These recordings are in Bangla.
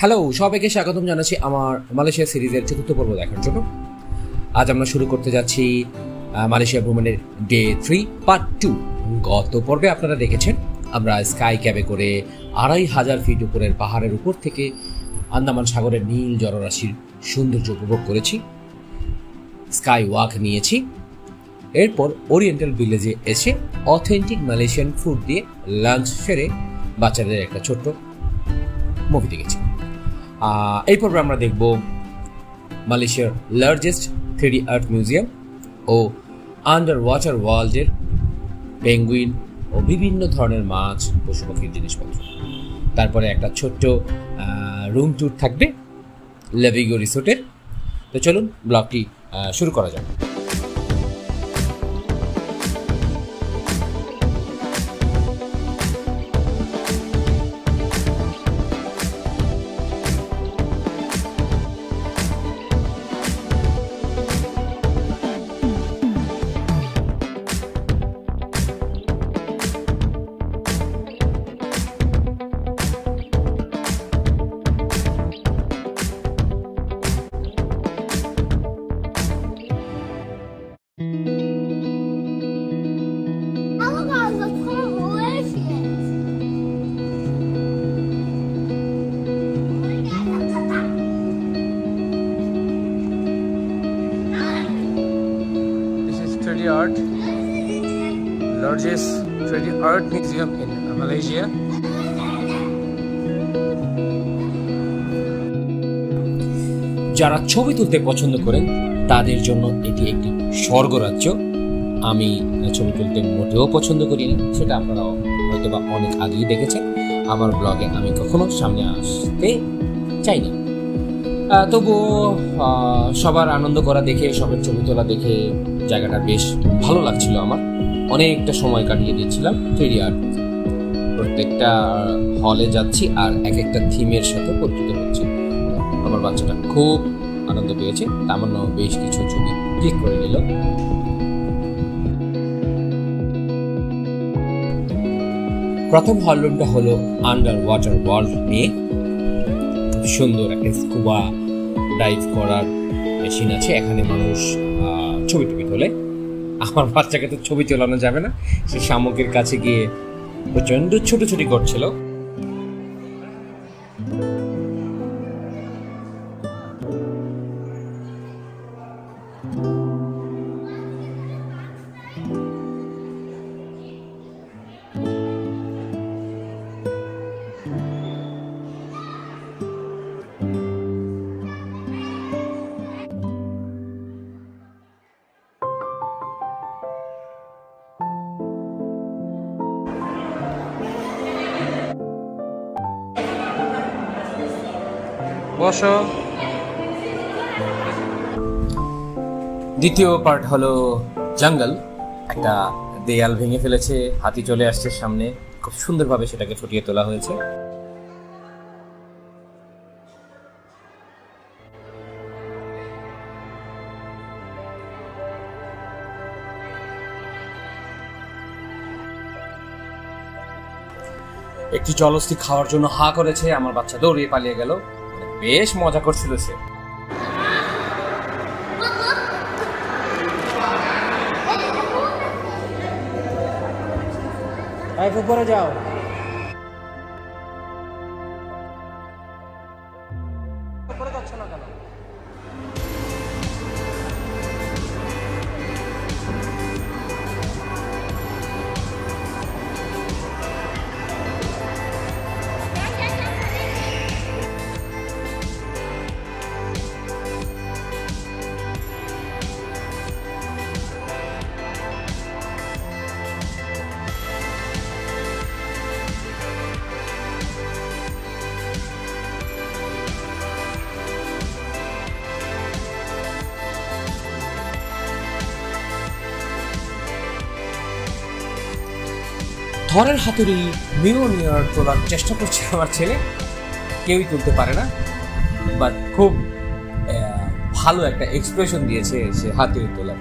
হ্যালো, সবাইকে স্বাগতম জানাচ্ছি আমার মালয়েশিয়া সিরিজের চতুর্থ পর্ব দেখার জন্য। আজ আমরা শুরু করতে যাচ্ছি মালয়েশিয়া ভ্রমণের ডে 3 পার্ট 2। গত পর্বে আপনারা দেখেছেন আমরা স্কাই ক্যাবে করে 2500 ফিট উপরের পাহাড়ের উপর থেকে আন্দামান সাগরের নীল জলরাশির সৌন্দর্য উপভোগ করেছি, স্কাই ওয়াক নিয়েছি। এরপর ওরিয়েন্টাল ভিলেজে এসে অথেন্টিক মালয়েশিয়ান ফুড দিয়ে লাঞ্চ সেরে বাচ্চাদের একটা ছোট্ট মুভি দেখেছি। এই পর্বে আমরা দেখব মালয়েশিয়ার লার্জেস্ট 3D আর্ট মিউজিয়াম ও আন্ডার ওয়াটার ওয়ার্ল্ডের পেঙ্গুইন ও বিভিন্ন ধরনের মাছ, পশু পাখির জিনিসপত্র। তারপরে একটা ছোট্ট রুম ট্যুর থাকবে লেভিগো রিসোর্টের। তো চলুন ব্লগটি শুরু করা যাক। Art, largest 3D art museum in Malaysia. যারা ছবি তুলতে পছন্দ করেন তাদের জন্য এটি একটি স্বর্গরাজ্য। আমি ছবি তুলতে মোটেও পছন্দ করি না, সেটা আপনারা হয়তো বা অনেক আগেই দেখেছেন আমার ব্লগে। আমি কখনো সামনে আসতে চাই না, তবুও সবার আনন্দ করা দেখে, সবার ছবি তোলা দেখে জায়গাটা বেশ ভালো লাগছিল। আমার অনেকটা সময় কাটিয়ে দিয়েছিলাম 3D আর্ট। প্রত্যেকটা হলে যাচ্ছি আর এক একটা থিমের সাথে পরিচিত হচ্ছে। আমার বাচ্চাটা খুব আনন্দ পেয়েছে, তামান্না বেশ কিছু ছবি ক্লিক করে নিল। প্রথম হলরুমটা হলো আন্ডার ওয়াটার ওয়ার্ল্ড নিয়ে। সুন্দর একটা স্কুবা ডাইভ করার মেশিন আছে, এখানে মানুষ ছবি টবি তোলে। আমার বাচ্চাকে তো ছবি তোলানো যাবে না, সে শামুকের কাছে গিয়ে প্রচন্ড ছুটোছুটি করছিল। বসো। দ্বিতীয় পার্ট হলো জঙ্গল। একটা দেয়াল ভেঙে ফেলেছে, হাতি চলে আসছে সামনে, খুব সুন্দরভাবে সেটাকে ফুটিয়ে তোলা হয়েছে। একটি জলস্থি খাওয়ার জন্য হা করেছে, আমার বাচ্চা দৌড়িয়ে পালিয়ে গেল। বেশ মজা করছিল সে। উপরে যাও। উপরে যাচ্ছ না কেন? থরের হাতুড়ি মিওনিয়ার তোলার চেষ্টা করছে আমার ছেলে, কেউই তুলতে পারে না, বাট খুব ভালো একটা এক্সপ্রেশন দিয়েছে সে হাতুড়ি তোলার।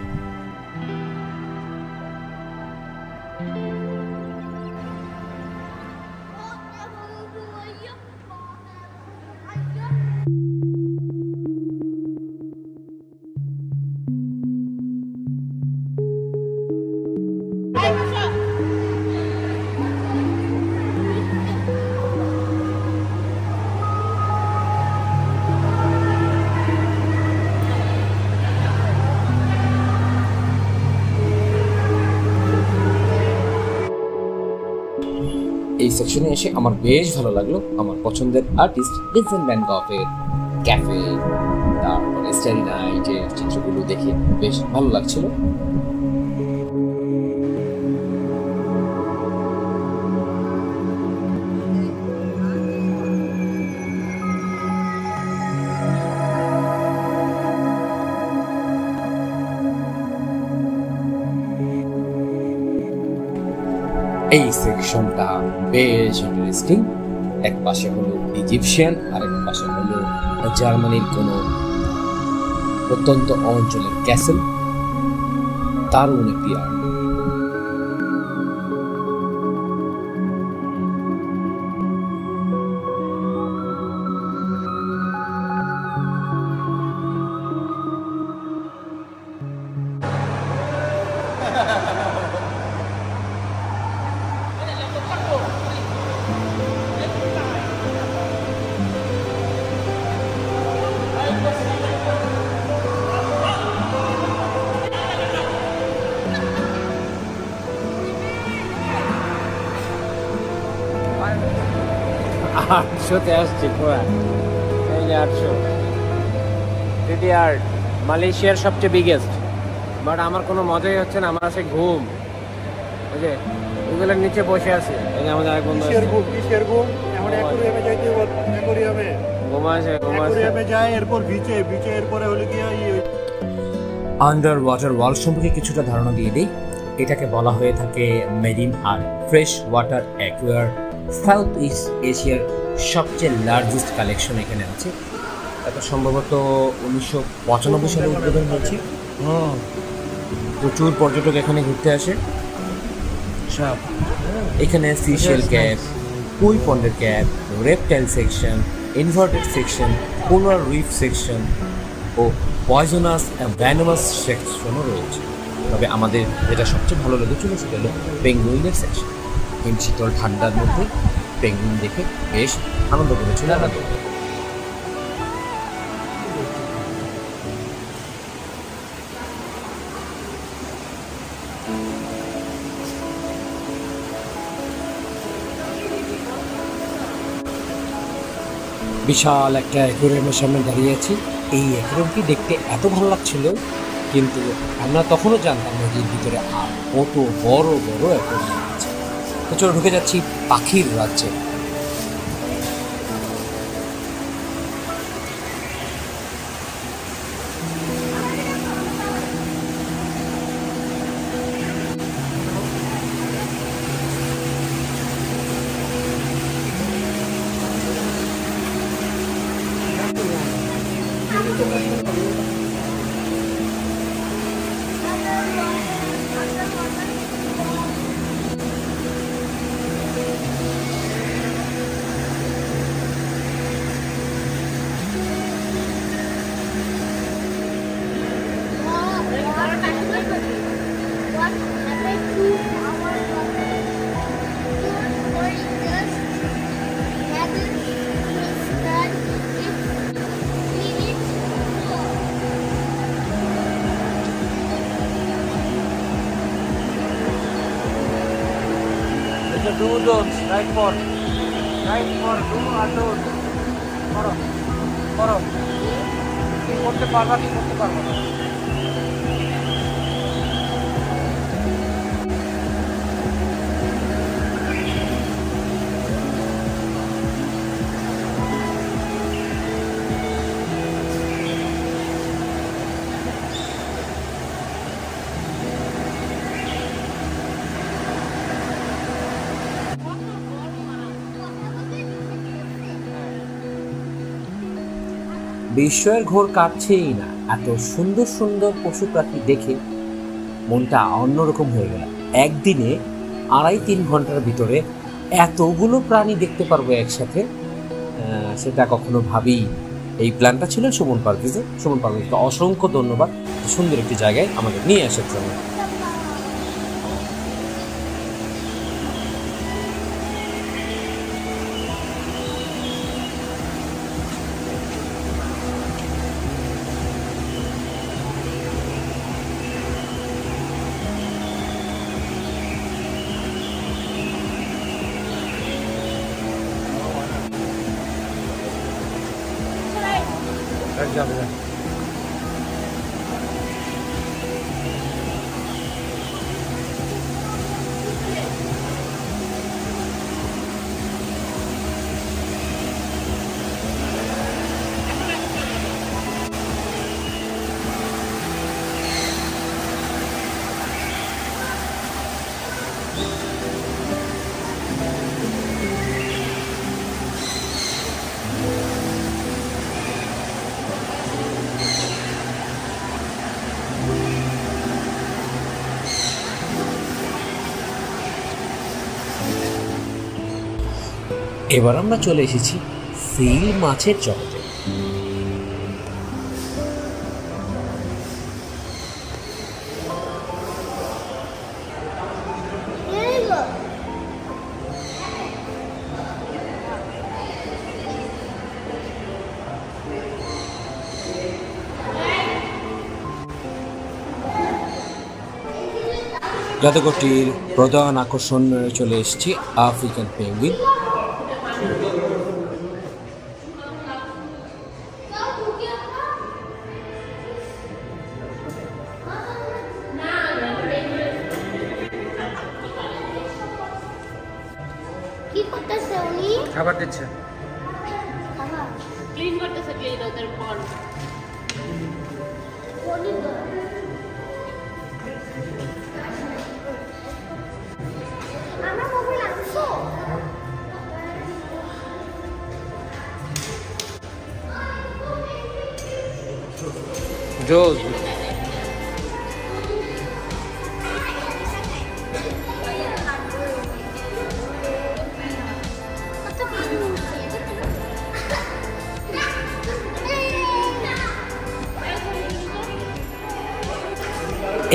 সেকশনে এসে আমার বেশ ভালো লাগলো। আমার পছন্দের আর্টিস্ট ভিনসেন্ট ভ্যান গফের ক্যাফে, তারপরে স্টারি নাইটের চিত্রগুলো দেখে বেশ ভালো লাগছিল। এই সেকশনটা বেশ ইন্টারেস্টিং। এক পাশে হলো ইজিপশিয়ান, আরেক পাশে হলো জার্মানির কোনো প্রত্যন্ত অঞ্চলের ক্যাসেল, দারুণ একটি আর্ট। আটশোতে আসছি পুরা, এই যে 800 থ্রিডি আর্ট, মালয়েশিয়ার সবচেয়ে বিগেস্ট। বাট আমার কোনো মজাই হচ্ছে না, আমার আছে ঘুম। ওই যে এগুলোর নিচে বসে আছে, এই যে আমাদের এক বন্ধু কিসের ঘুম? এখন অ্যাকোরিয়ামে যাইতে হবে, অ্যাকোরিয়ামে ঘুমাচ্ছে যায়, এরপর বিচে এরপরে হলো কি আন্ডার ওয়াটার ওয়ার্ল্ড সম্পর্কে কিছুটা ধারণা দিয়ে দিই। এটাকে বলা হয়ে থাকে marine art fresh water acquire. South east এশিয়ার সবচেয়ে লার্জেস্ট কালেকশন এখানে আছে। এটা সম্ভবত 1995 সালে উদ্বোধন হয়েছে। প্রচুর পর্যটক এখানে ঘুরতে আসে। সব এখানে সিশেল ক্যাপ, কুই পন্ডের ক্যাপ, reptile section, inverted section, polar reef section ও পয়জনাস ভ্যানোমাস সেকশনও রয়েছে। তবে আমাদের যেটা সবচেয়ে ভালো লেগেছিল সেটা হলো পেঙ্গুইনের সেকশন। শীতল ঠান্ডার মধ্যে পেঙ্গুইন দেখে বেশ আনন্দ করেছিল আমাদের। বিশাল একটা অ্যাকুয়ারিয়ামের সামনে দাঁড়িয়ে আছি। এই অ্যাকুয়ারিয়ামটি দেখতে এত ভালো লাগছিল, কিন্তু আমরা তখনও জানতাম না যে এর ভিতরে আর কত বড় বড় অ্যাকুয়ারিয়াম আছে। তো চলো ঢুকে যাচ্ছি পাখির রাজ্যে। Do those, right for do or don't. করো কি করতে পারবা কি করতে পারবা না। বিস্ময়ের ঘোর কাটছেই না। এত সুন্দর সুন্দর পশু পাখি দেখে মনটা অন্যরকম হয়ে গেল। একদিনে 2.5-3 ঘন্টার ভিতরে এতগুলো প্রাণী দেখতে পারবো একসাথে, সেটা কখনো ভাবি। এই প্ল্যানটা ছিল সুমন পারভেজে। সুমন পারভেজকে অসংখ্য ধন্যবাদ সুন্দর একটি জায়গায় আমাদের নিয়ে আসার জন্য। যাবে না। এবার আমরা চলে এসেছি সিল মাছের জগতে। জাদুঘরটির প্রধান আকর্ষণ চলে এসেছি আফ্রিকান পেঙ্গুইন। কি করতেছে উনি? খাবার দিচ্ছে। খাবার ক্লিন করতেছে, ক্লিন ওদের পর কোনি তো আমার মোবাইল আনছো? জোস কত পানি উঠছে।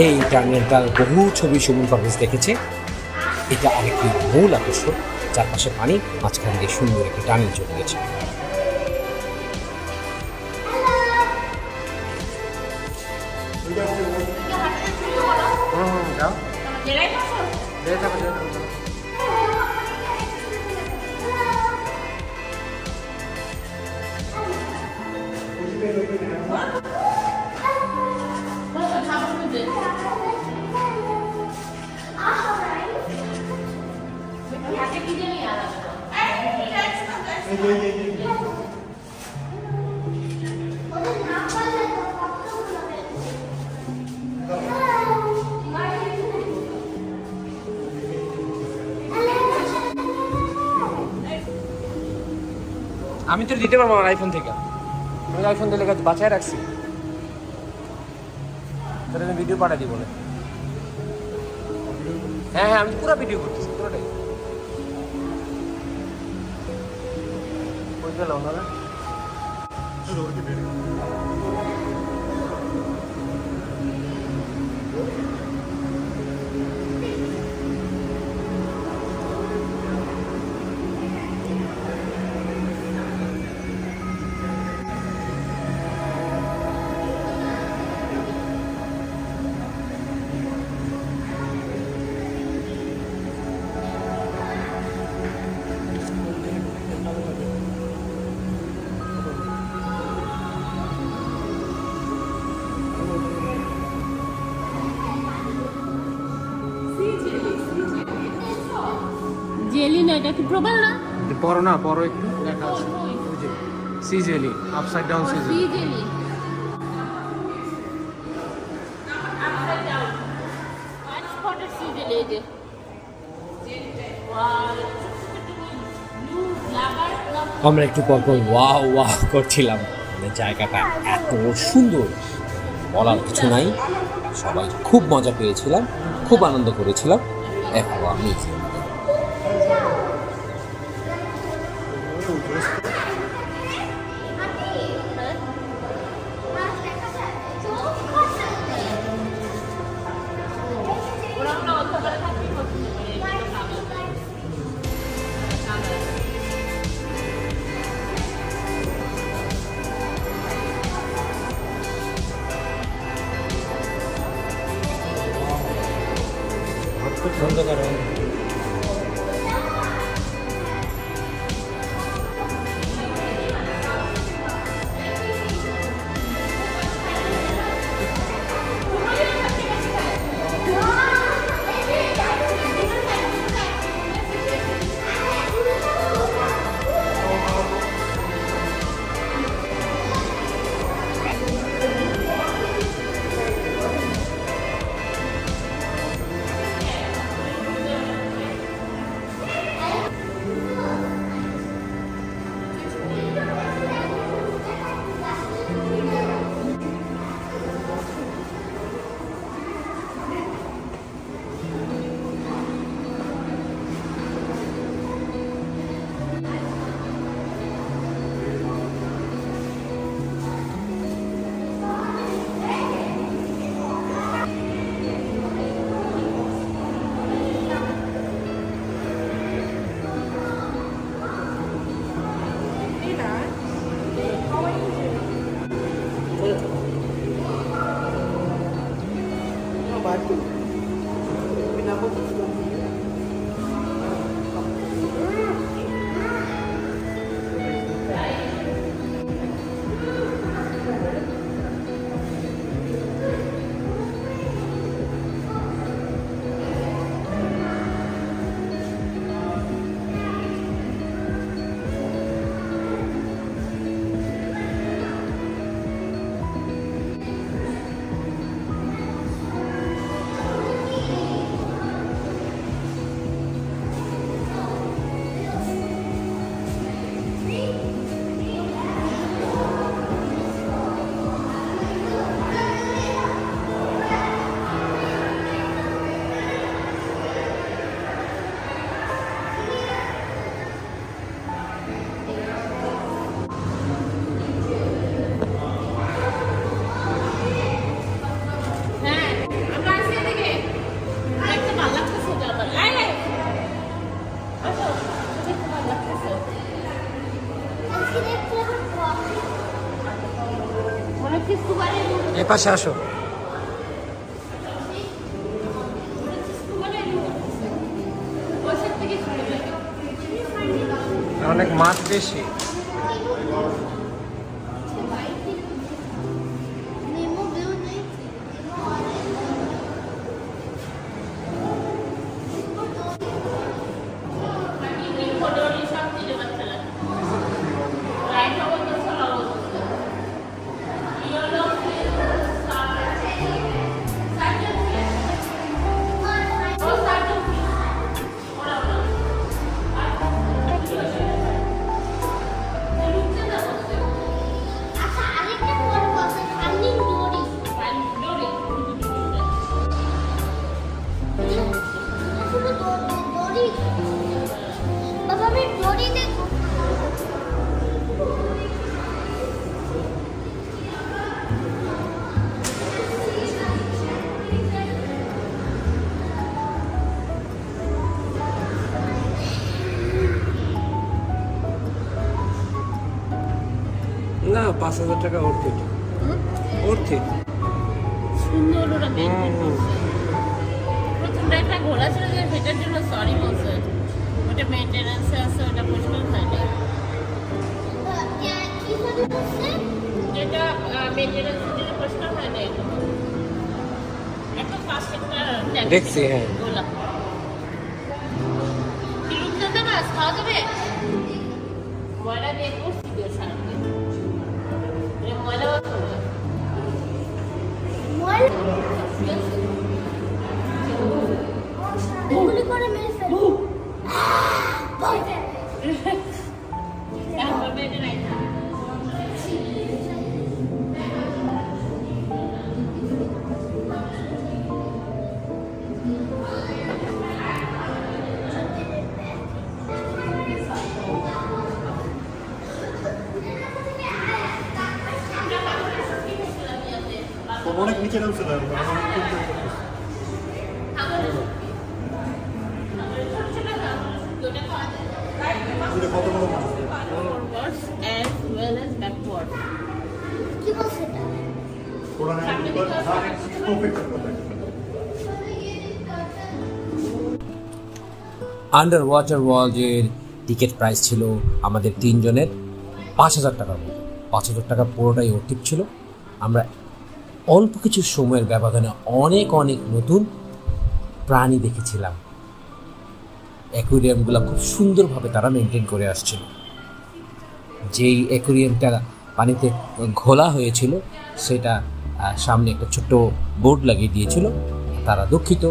এই টার্মিনালটার বহু ছবি সুমন পারভেজ দেখেছে। এটা আরেকটি মূল আকর্ষণ, চারপাশে পানি, মাঝখান দিয়ে সুন্দর একটি টানেল চলে গেছে। যাও জেলাই পাশো যেতে হবে যেতে হবে। খাবার মধ্যে হাতে কি জানি আলাদা ওদের না পারলে তো কত হবে। আমি তো দিতে পারবো আমার আইফোন থেকে। আমি আইফোন দিলে কাজ বাঁচায় রাখছি, তাহলে আমি ভিডিও পাঠাই দিই বলে। হ্যাঁ হ্যাঁ, আমি পুরো ভিডিও করতেছি, পুরোটাই। কই গেল ওনারা? জেলি না, এটা কি প্রবাল না? পরো না, পরো একটু দেখা আছে। Sea jelly, upside down sea sea jelly. Jelly upside down white spotted sea jelly. এই যে ব্লু লাভার আমরা একটু পর পর ওয়াও ওয়াও করছিলাম, মানে জায়গাটা এত সুন্দর বলার কিছু নাই। সবাই খুব মজা পেয়েছিলাম, খুব আনন্দ করেছিলাম। এখন আমি ওরা আমরা অন্ধকারে থাকতে পছন্দ করি। অন্ধকার স্কুবারের রুম, এই পাশে আসো। স্কুবারের রুম ওই সাইড থেকে চলে যাবে। অনেক মাছ বেশি। নেমো ভিউ নেই আচ্ছা আরেকটা বড় কথা ফান্ডিং দড়ি শুধু দড়ি বাবা আমি দড়ি দেখো না 5,000 টাকা অর্থিত অর্থিত। সুন্দর ওরা মেনটেন করছে। প্রথমটা একটা ঘোড়া ছিল যে সেটার জন্য সরি বলছে, ওটা মেনটেন্যান্সে আছে, ওটা পরিষ্কার হয় না। কি করে বসে যেটা মেনটেন্যান্সের জন্য পরিষ্কার হয় না এগুলো। একটা প্লাস্টিকটা দেখছি, হ্যাঁ। গোলা কি রূপ দেবে না খাওয়া যাবে ময়লা দিয়ে করছি দিয়ে সারাদিন ময়লা করবে মল গুলি করে মেরে ফেলো তারপর বেঁধে নাই অনেক নিচে নামছে না কত বড় মাছ forwards as well as backwards. কি বলছে এটা ওরা আন্ডার ওয়াটার ওয়ার্ল্ডের টিকিট প্রাইস ছিল আমাদের 3 জনের 5,000 টাকার মতো। 5,000 টাকা পুরোটাই অর্থিত ছিল। আমরা অল্প কিছু সময়ের ব্যবধানে অনেক অনেক নতুন প্রাণী দেখেছিলাম। অ্যাকুয়ারিয়ামগুলো খুব সুন্দরভাবে তারা মেনটেন করে আসছিল। যেই অ্যাকুয়ারিয়ামটা পানিতে ঘোলা হয়েছিল সেটা সামনে একটা ছোট্ট বোর্ড লাগিয়ে দিয়েছিল, তারা দুঃখিত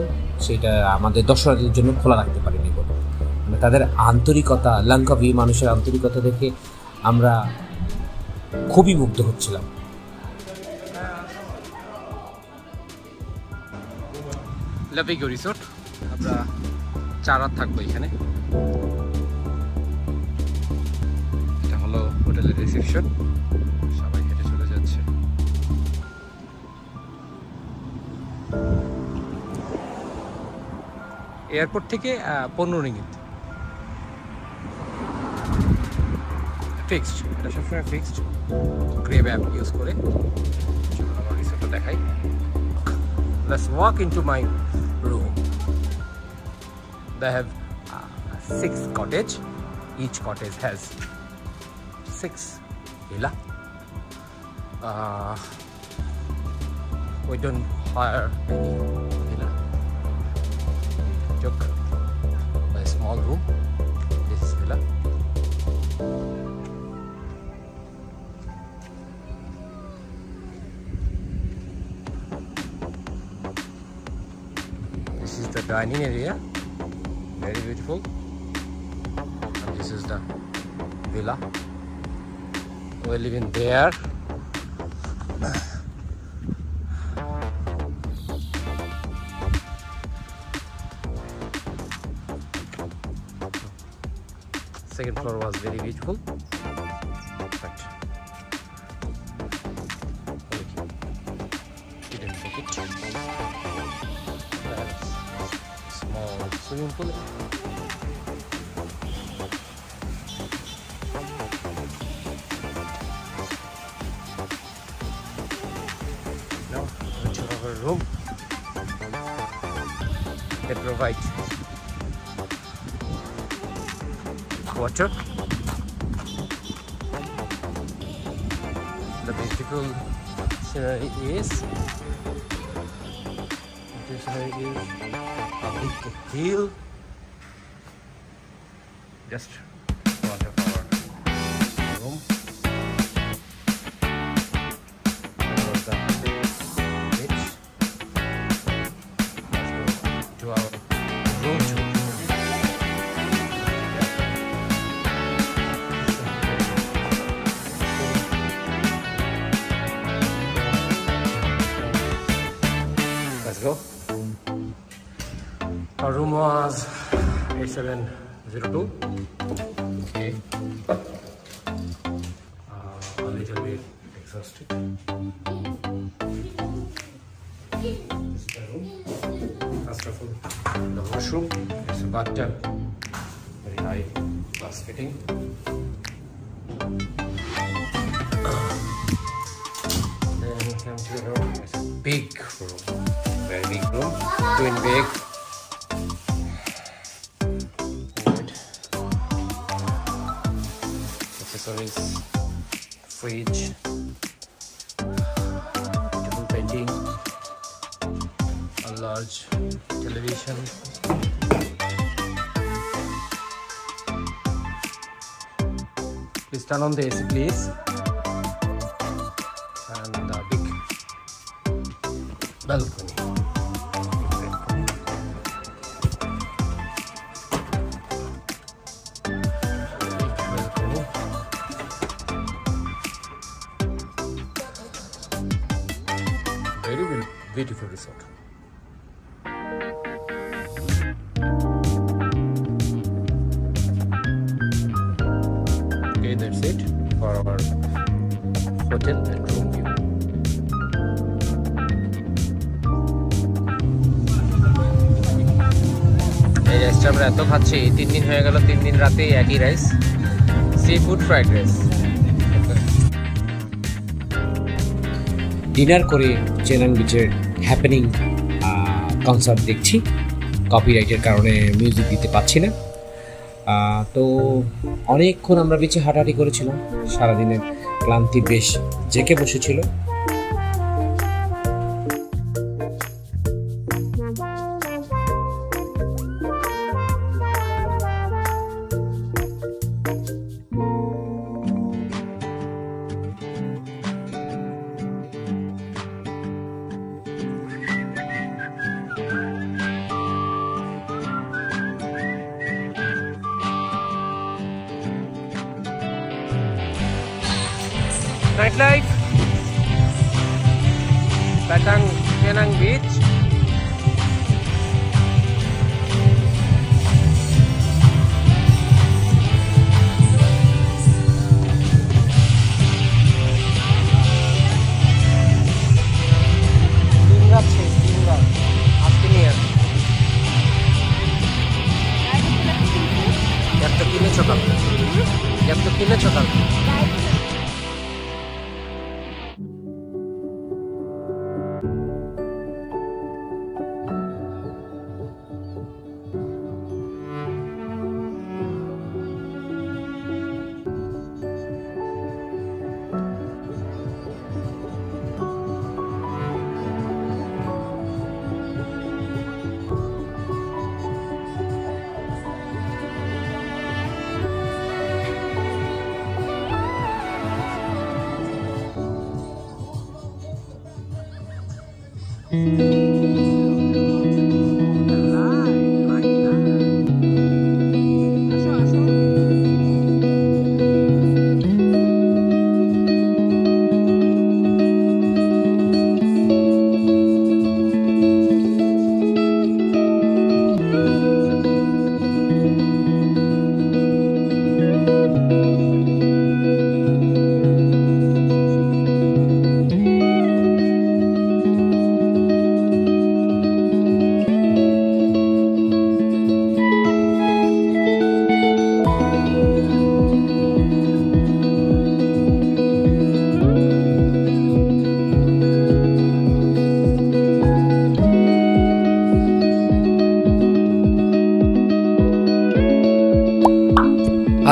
সেটা আমাদের দর্শকদের জন্য খোলা রাখতে পারেনি বলে। মানে তাদের আন্তরিকতা, লঙ্কাভি মানুষের আন্তরিকতা দেখে আমরা খুবই মুগ্ধ হচ্ছিলাম। লাভিগো রিসোর্ট, আমরা 4 রাত থাকবো এখানে। এটা হলো হোটেলের রিসেপশন, সবাই হেঁটে চলে যাচ্ছে। এয়ারপোর্ট থেকে 15 রিঙ্গিত ফিক্সড, এটা সবসময় ফিক্সড। গ্রেভ অ্যাপ ইউজ করে আমার রিসোর্টটা দেখাই। Let's walk into my room. They have 6 cottage. Each cottage has 6 villa. We don't hire any villa. Took a small room. This is villa. This is the dining area, very beautiful. And this is the villa. We live in there. Second floor was very beautiful, but didn't make it. There's small swimming pool. room. They provide water. The beautiful scenery is a big hill just front of our room. Over the beach. Let's go to our room tour. Let's go. Our room was 8702. Okay. A little bit exhausted. This is the room. First of all, the washroom. It's a bathtub. Very high glass fitting. Then come to the room. It's a big room. Very big room. Twin bed. Accessories, fridge, table painting, a large television, please turn on the AC please, and a big balcony. Very beautiful resort. Okay, that's it for our hotel and room view. এই রাইসটা আমরা এত খাচ্ছি, 3 দিন হয়ে গেল, 3 দিন রাতে একই rice, sea food fried rice. Dinner করে চেনাং বিচের হ্যাপেনিং কনসার্ট দেখছি। কপিরাইটের কারণে মিউজিক দিতে পারছি না। তো অনেকক্ষণ আমরা বিচে হাঁটাহাঁটি করেছিলাম, সারাদিনের ক্লান্তি বেশ জেঁকে বসেছিল। Nightlife, Batang Penang Beach. Jam segini cokal.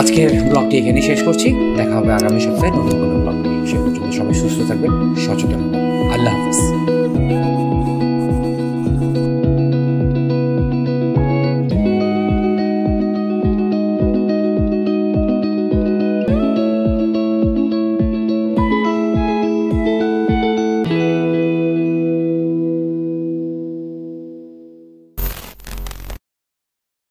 আজকের ব্লগটি এখানে শেষ করছি। দেখা হবে আগামী সপ্তাহে নতুন কোনো ব্লগ নিয়ে। সে পর্যন্ত সবাই সুস্থ থাকবেন, সচেতন থাকবেন। আল্লাহ হাফিজ।